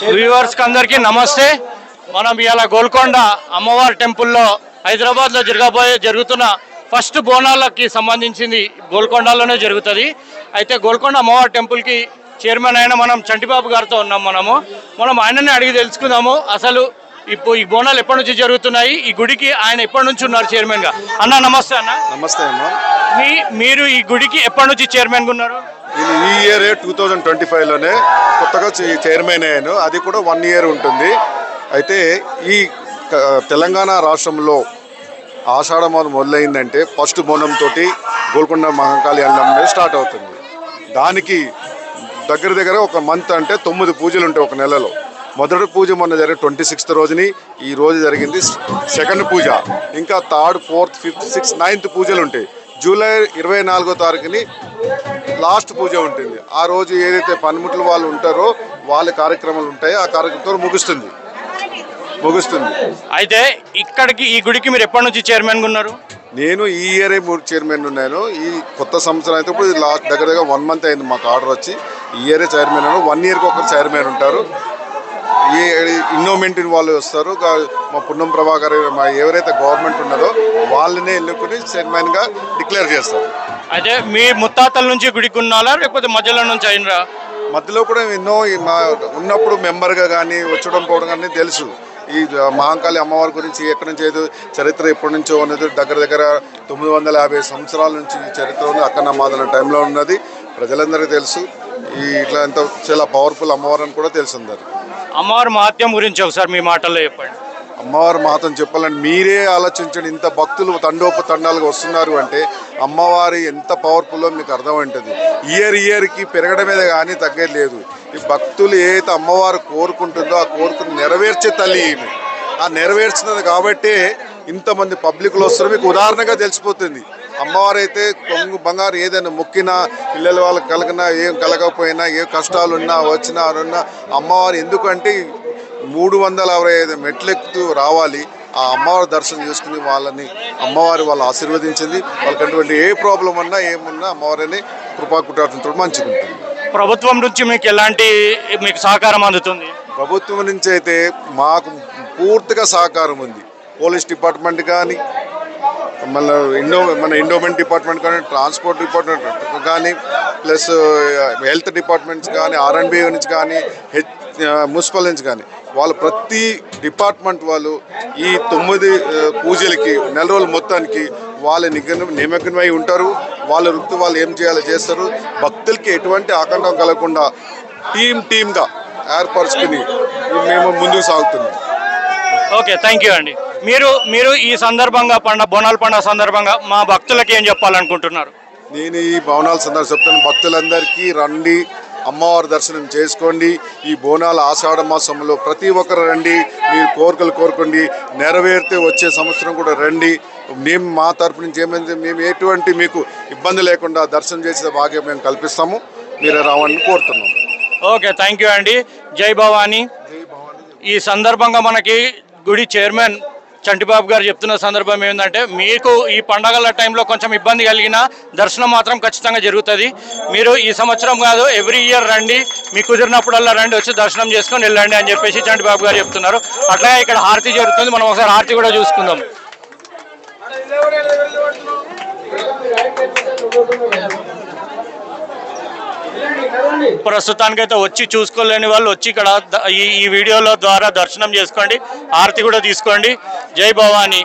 వ్యూవర్స్కి అందరికీ నమస్తే. మనం ఇవాళ గోల్కొండ అమ్మవారి టెంపుల్లో హైదరాబాద్లో జరుగుతున్న ఫస్ట్ బోనాలకి సంబంధించింది గోల్కొండలోనే జరుగుతుంది. అయితే గోల్కొండ అమ్మవారి టెంపుల్కి చైర్మన్ అయిన మనం చంటిబాబు గారితో ఉన్నాం. మనం ఆయననే అడిగి తెలుసుకుందాము అసలు ఇప్పుడు ఈ బోనాలు ఎప్పటి నుంచి జరుగుతున్నాయి, ఈ గుడికి ఆయన ఎప్పటి నుంచి ఉన్నారు చైర్మన్ గా. అన్న నమస్తే. అన్న నమస్తే అమ్మా. మీరు ఈ గుడికి ఎప్పటి నుంచి చైర్మన్ గా ఉన్నారు? ఈ ఇయర్ 2025లోనే కొత్తగా చైర్మన్ అయ్యాను. అది కూడా 1 ఇయర్ ఉంటుంది. అయితే ఈ తెలంగాణ రాష్ట్రంలో ఆషాఢ మాసం మొదలైందంటే ఫస్ట్ బోనంతో గోల్కొండ మహంకాళి అన్నం స్టార్ట్ అవుతుంది. దానికి దగ్గర ఒక మంత్ అంటే 9 పూజలు ఉంటాయి ఒక నెలలో. మొదటి పూజ మొన్న జరిగిన 26th రోజుని ఈ రోజు జరిగింది. సెకండ్ పూజ, ఇంకా 3rd, 4th, 5th, 6th, 9th పూజలు ఉంటాయి. జూలై 24వ తారీఖుని లాస్ట్ పూజ ఉంటుంది. ఆ రోజు ఏదైతే పనిముట్లు వాళ్ళు ఉంటారో వాళ్ళ కార్యక్రమాలు ఉంటాయో ఆ కార్యక్రమంతో ముగుస్తుంది. అయితే ఇక్కడికి ఈ గుడికి మీరు ఎప్పటి నుంచి చైర్మన్గా ఉన్నారు? నేను ఈ ఇయరే 3 చైర్మన్ ఉన్నాను. ఈ కొత్త సంవత్సరం అయితే ఇప్పుడు లాస్ట్ దగ్గర 1 మంత్ అయింది మాకు ఆర్డర్ వచ్చి. ఈ ఇయరే చైర్మన్ అన్నాను. 1 ఇయర్కి ఒకరు చైర్మన్ ఉంటారు. ఈ ఇన్నోమెంట్ వాళ్ళు వస్తారు. మా పున్నం ప్రభాకర్ ఎవరైతే గవర్నమెంట్ ఉన్నదో వాళ్ళనే ఎన్నుకుని చైర్మన్గా డిక్లేర్ చేస్తారు. అయితే మీ ముత్తాతల నుంచి గుడికి ఉన్నారా లేకపోతే మధ్యలో నుంచి అయినరా? మధ్యలో కూడా ఎన్నో ఉన్నప్పుడు మెంబర్గా కానీ వచ్చడం పోవడం కానీ తెలుసు. ఈ మహంకాళి అమ్మవారి గురించి ఎక్కడి నుంచి ఏదో చరిత్ర ఎప్పటి నుంచో ఉన్నది. దగ్గర 950 సంవత్సరాల నుంచి ఈ చరిత్ర ఉంది. అక్కన్న మాదల టైంలో ఉన్నది. ప్రజలందరికీ తెలుసు. ఇట్లా ఎంత చాలా పవర్ఫుల్ అమ్మవారు అని కూడా తెలుసు అందరికి. అమ్మవారి మహత్యం గురించి ఒకసారి మీ మాటల్లో చెప్పండి. అమ్మవారి మహత్యం చెప్పాలంటే మీరే ఆలోచించండి. ఇంత భక్తులు తండోపతండాలుగా వస్తున్నారు అంటే అమ్మవారి ఎంత పవర్ఫుల్లో మీకు అర్థమవుతుంది. ఇయర్కి పెరగడమేదే కానీ తగ్గేది లేదు. ఈ భక్తులు ఏదైతే అమ్మవారు కోరుకుంటుందో ఆ కోరుకుని నెరవేర్చే తల్లి ఈమె. ఆ నెరవేర్చినది కాబట్టే ఇంతమంది పబ్లిక్లు వస్తారు. మీకు ఉదాహరణగా తెలిసిపోతుంది. అమ్మవారు అయితే కొంగు బంగారు ఏదైనా మొక్కినా పిల్లల వాళ్ళకి కలిగినా ఏం కలగకపోయినా ఏ కష్టాలున్నా వచ్చినా అనున్నా అమ్మవారు ఎందుకంటే 365 మెట్లెక్కుతూ రావాలి. ఆ అమ్మవారి దర్శనం చేసుకుని అమ్మవారి వాళ్ళు ఆశీర్వదించింది. వాళ్ళకి ఏ ప్రాబ్లం ఉన్నా ఏమున్నా అమ్మవారిని కృపాకుటార్థంతో మంచిగుంటుంది. ప్రభుత్వం నుంచి మీకు ఎలాంటి సహకారం అందుతుంది? ప్రభుత్వం నుంచి అయితే మాకు పూర్తిగా సహకారం ఉంది. పోలీస్ డిపార్ట్మెంట్ కానీ మన ఎండోమెంట్ డిపార్ట్మెంట్ కానీ ట్రాన్స్పోర్ట్ డిపార్ట్మెంట్ కానీ ప్లస్ హెల్త్ డిపార్ట్మెంట్స్ కానీ R&B నుంచి కానీ మున్సిపల్ నుంచి కానీ వాళ్ళు ప్రతి డిపార్ట్మెంట్ వాళ్ళు ఈ 9 పూజలకి నెల రోజుల మొత్తానికి వాళ్ళు నిమగ్నమై ఉంటారు. వాళ్ళ వృత్తి వాళ్ళు ఏం చేయాలో చేస్తారు. భక్తులకి ఎటువంటి ఆకంఠం కలగకుండా టీమ్గా ఏర్పరచుకుని మేము ముందుకు సాగుతున్నాం. ఓకే, థ్యాంక్ యూ అండి. మీరు ఈ సందర్భంగా బోనాల పండుగ సందర్భంగా మా భక్తులకి ఏం చెప్పాలనుకుంటున్నారు? నేను ఈ బోనాల సందర్భంగా చెప్తాను, భక్తులందరికీ రండి, అమ్మవారి దర్శనం చేసుకోండి. ఈ బోనాల ఆషాఢ మాసంలో ప్రతి ఒక్కరు రండి. మీరు కోరికలు కోరుకోండి, నెరవేరితే వచ్చే సంవత్సరం కూడా రండి. మేము మా తరపు నుంచి ఏమైంది మేము ఎటువంటి మీకు ఇబ్బంది లేకుండా దర్శనం చేసే భాగ్యం మేము కల్పిస్తాము. మీరు రావాలని కోరుతున్నాము. ఓకే, థ్యాంక్ యూ అండి. జై భవానీ. ఈ సందర్భంగా మనకి గుడి చైర్మన్ చంటిబాబు గారు చెప్తున్న సందర్భం ఏంటంటే మీకు ఈ పండగల టైంలో కొంచెం ఇబ్బంది కలిగిన దర్శనం మాత్రం ఖచ్చితంగా జరుగుతుంది. మీరు ఈ సంవత్సరం కాదు ఎవ్రీ ఇయర్ రండి, మీకు కుదిరినప్పుడల్లా రండి, వచ్చి దర్శనం చేసుకొని వెళ్ళండి అని చెప్పేసి చంటిబాబు గారు చెప్తున్నారు. అట్లాగే ఇక్కడ హారతి జరుగుతుంది. మనం ఒకసారి హారతి కూడా చూసుకుందాం. ప్రస్తుతానికైతే వచ్చి చూసుకోలేని వాళ్ళు వచ్చి ఇక్కడ ఈ వీడియోల ద్వారా దర్శనం చేసుకోండి, హారతి కూడా తీసుకోండి. జై భవానీ.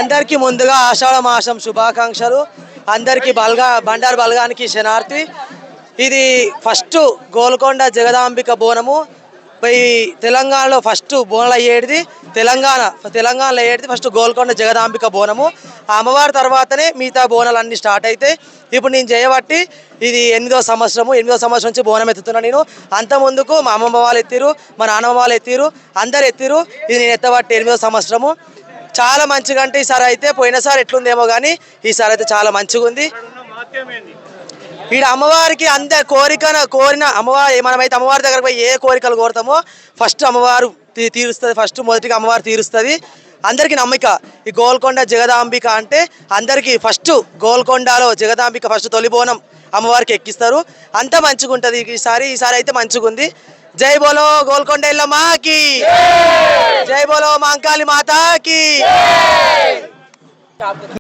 అందరికీ ముందుగా ఆషాఢ మాసం శుభాకాంక్షలు. అందరికీ బండారు బలగానికి శనార్థి. ఇది ఫస్ట్ గోల్కొండ జగదాంబిక బోనము. ఈ తెలంగాణలో ఫస్ట్ బోనాలు అయ్యేది తెలంగాణలో అయ్యేది ఫస్ట్ గోల్కొండ జగదాంబిక బోనము. ఆ అమ్మవారి తర్వాతనే మిగతా బోనాలు అన్నీ స్టార్ట్ అయితే ఇప్పుడు నేను చేయబట్టి ఇది 8వ సంవత్సరం నుంచి బోనం ఎత్తుతున్నా. నేను అంత ముందుకు మా అమ్మమ్మ వాళ్ళు ఎత్తిరు, మా నాన్నమ్మ వాళ్ళు ఎత్తిరు, అందరు ఎత్తిరు. ఇది నేను ఎత్తబట్టి 8వ సంవత్సరము. చాలా మంచిగా అంటే ఈసారి అయితే పోయినసారి ఎట్లుందేమో కానీ ఈసారి అయితే చాలా మంచిగా ఉంది. ఈడ అమ్మవారికి కోరిన అమ్మవారి మనమైతే అమ్మవారి దగ్గర పోయి ఏ కోరికలు కోరుతామో ఫస్ట్ అమ్మవారు తీరుస్తుంది. ఫస్ట్ మొదటిగా అమ్మవారు తీరుస్తుంది. అందరికీ నమ్మిక ఈ గోల్కొండ జగదాంబిక అంటే అందరికీ ఫస్ట్ గోల్కొండలో జగదాంబిక ఫస్ట్ తొలి బోనం అమ్మవారికి ఎక్కిస్తారు. అంత మంచిగా ఉంటుంది. ఈసారి అయితే మంచిగా ఉంది. జై బోలో గోల్కొండ ఎల్లమ్మకి, జై బోలో మాంకాళి మాతాకి.